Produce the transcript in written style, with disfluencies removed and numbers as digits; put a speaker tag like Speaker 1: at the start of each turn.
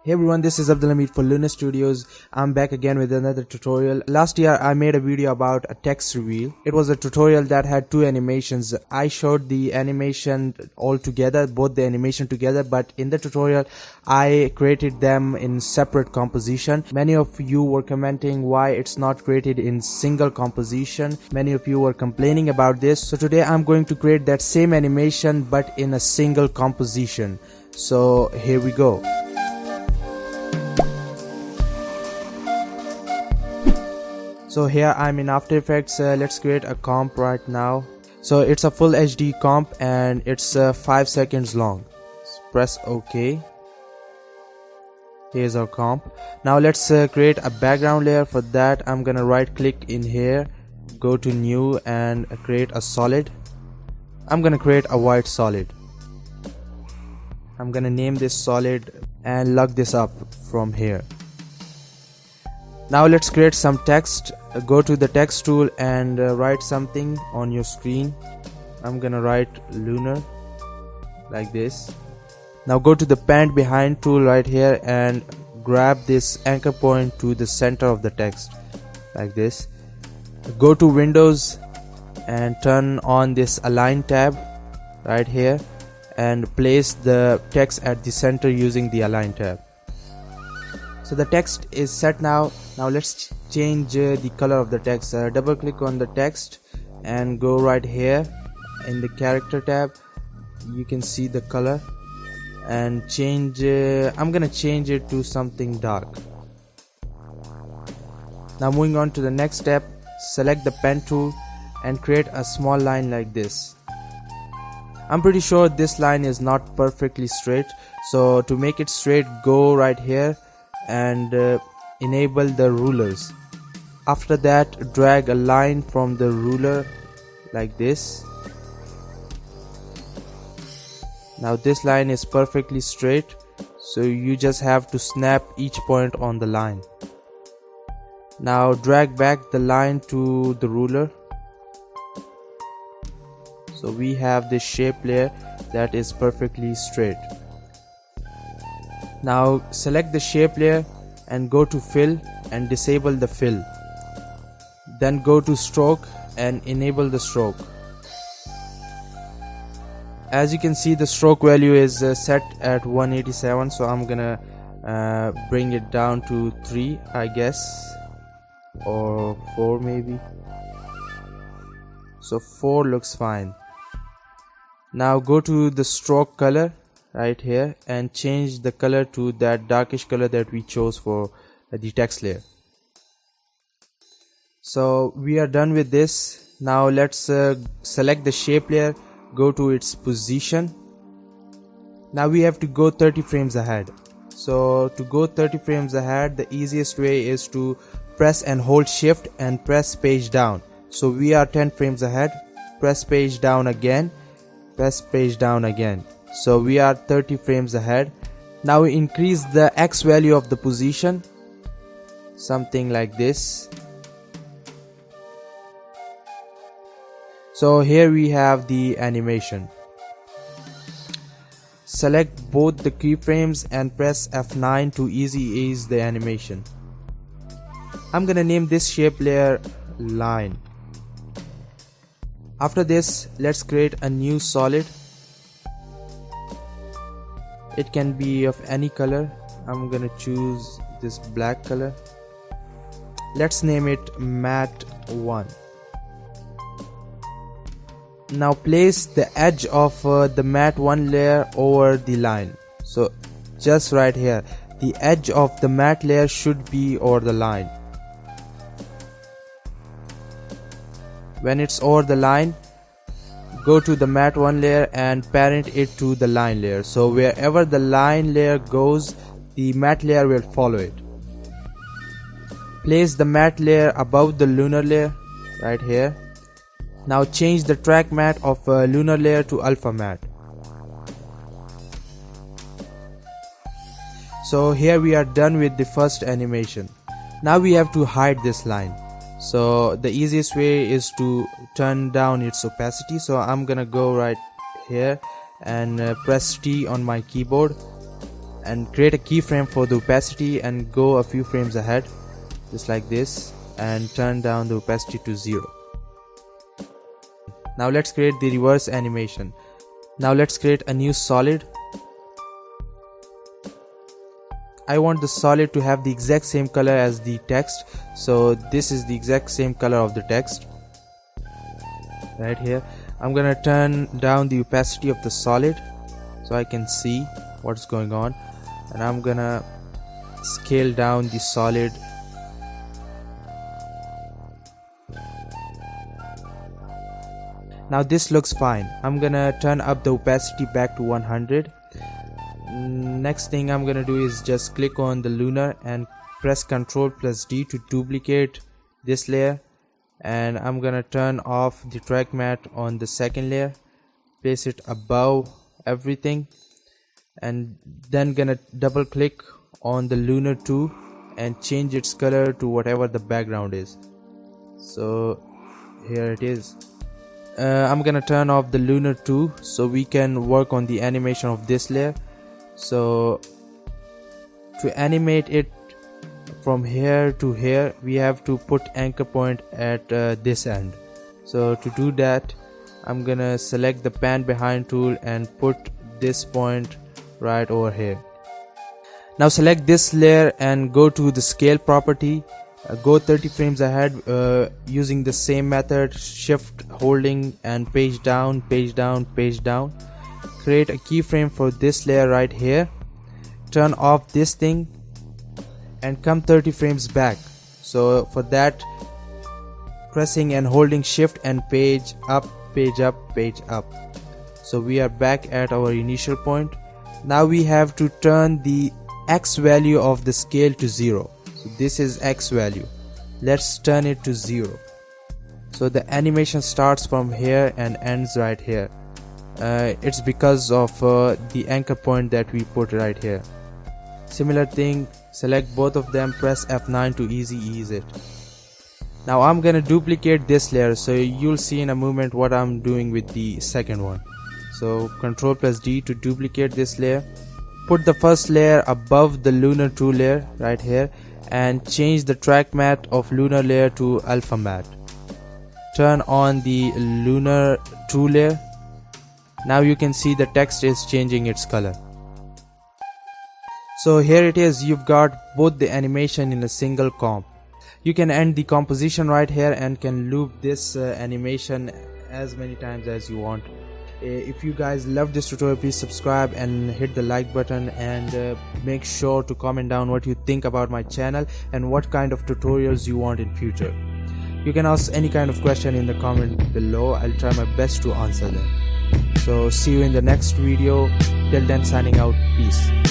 Speaker 1: Hey everyone, this is Abdulhamid for Lunar Studios. I'm back again with another tutorial. Last year I made a video about a text reveal. It was a tutorial that had two animations. I showed the animation all together, both the animation together, but in the tutorial I created them in separate composition. Many of you were commenting why it's not created in single composition. Many of you were complaining about this. So today I'm going to create that same animation but in a single composition. So here we go. So here I'm in After Effects. Let's create a comp right now. So it's a full HD comp and it's 5 seconds long. Press OK. Here's our comp. Now let's create a background layer. For that I'm gonna right click in here, go to new and create a solid. I'm gonna create a white solid. I'm gonna name this solid and lock this up from here. Now let's create some text. Go to the text tool and write something on your screen. I'm gonna write lunar like this. Now go to the pen behind tool right here and grab this anchor point to the center of the text like this. Go to Windows and turn on this align tab right here and place the text at the center using the align tab. So the text is set now. Now let's change the color of the text. Double click on the text and go right here in the character tab. You can see the color and change. I'm gonna change it to something dark. Now moving on to the next step, select the pen tool and create a small line like this. I'm pretty sure this line is not perfectly straight, so to make it straight, go right here and enable the rulers. After that, drag a line from the ruler like this. Now this line is perfectly straight, so you just have to snap each point on the line. Now drag back the line to the ruler. So we have this shape layer that is perfectly straight. Now select the shape layer and go to fill and disable the fill. Then go to stroke and enable the stroke. As you can see, the stroke value is set at 187, so I'm gonna bring it down to 3, I guess, or 4 maybe. So 4 looks fine. Now go to the stroke color right here and change the color to that darkish color that we chose for the text layer. So we are done with this. Now let's select the shape layer, go to its position. Now we have to go 30 frames ahead. So to go 30 frames ahead, the easiest way is to press and hold shift and press page down. So we are 10 frames ahead. Press page down again, press page down again. So we are 30 frames ahead. Now increase the X value of the position, something like this. So here we have the animation. Select both the keyframes and press F9 to easy ease the animation. I'm gonna name this shape layer line. After this, let's create a new solid. It can be of any color. I'm gonna choose this black color. Let's name it matte 1. Now place the edge of the matte 1 layer over the line. So just right here, the edge of the matte layer should be over the line. When it's over the line, go to the matte 1 layer and parent it to the line layer. So wherever the line layer goes, the matte layer will follow it. Place the matte layer above the lunar layer right here. Now change the track matte of lunar layer to alpha matte. So here we are done with the first animation. Now we have to hide this line. So the easiest way is to turn down its opacity. So I'm gonna go right here and press T on my keyboard and create a keyframe for the opacity and go a few frames ahead, just like this, and turn down the opacity to 0. Now let's create the reverse animation. Now let's create a new solid. I want the solid to have the exact same color as the text, so this is the exact same color of the text right here. I'm gonna turn down the opacity of the solid so I can see what's going on, and I'm gonna scale down the solid. Now this looks fine. I'm gonna turn up the opacity back to 100. Next thing I'm gonna do is just click on the lunar and press Ctrl+D to duplicate this layer, and I'm gonna turn off the track matte on the second layer, place it above everything, and then gonna double click on the lunar 2 and change its color to whatever the background is. So here it is. I'm gonna turn off the lunar 2 so we can work on the animation of this layer. So to animate it from here to here, we have to put anchor point at this end. So to do that, I'm gonna select the pan behind tool and put this point right over here. Now select this layer and go to the scale property, go 30 frames ahead using the same method, shift holding and page down, page down, page down. Create a keyframe for this layer right here, turn off this thing and come 30 frames back. So for that, pressing and holding shift and page up, page up, page up. So we are back at our initial point. Now we have to turn the X value of the scale to 0. So this is X value. Let's turn it to 0. So the animation starts from here and ends right here. It's because of the anchor point that we put right here. Similar thing, select both of them, press F9 to ease it. Now I'm gonna duplicate this layer, so you'll see in a moment what I'm doing with the second one. So Ctrl+D to duplicate this layer, put the first layer above the lunar 2 layer right here, and change the track matte of lunar layer to alpha matte. Turn on the lunar 2 layer. Now you can see the text is changing its color. So here it is, you've got both the animation in a single comp. You can end the composition right here and can loop this animation as many times as you want. If you guys love this tutorial, please subscribe and hit the like button, and make sure to comment down what you think about my channel and what kind of tutorials you want in future. You can ask any kind of question in the comment below. I'll try my best to answer them. So see you in the next video. Till then, signing out. Peace.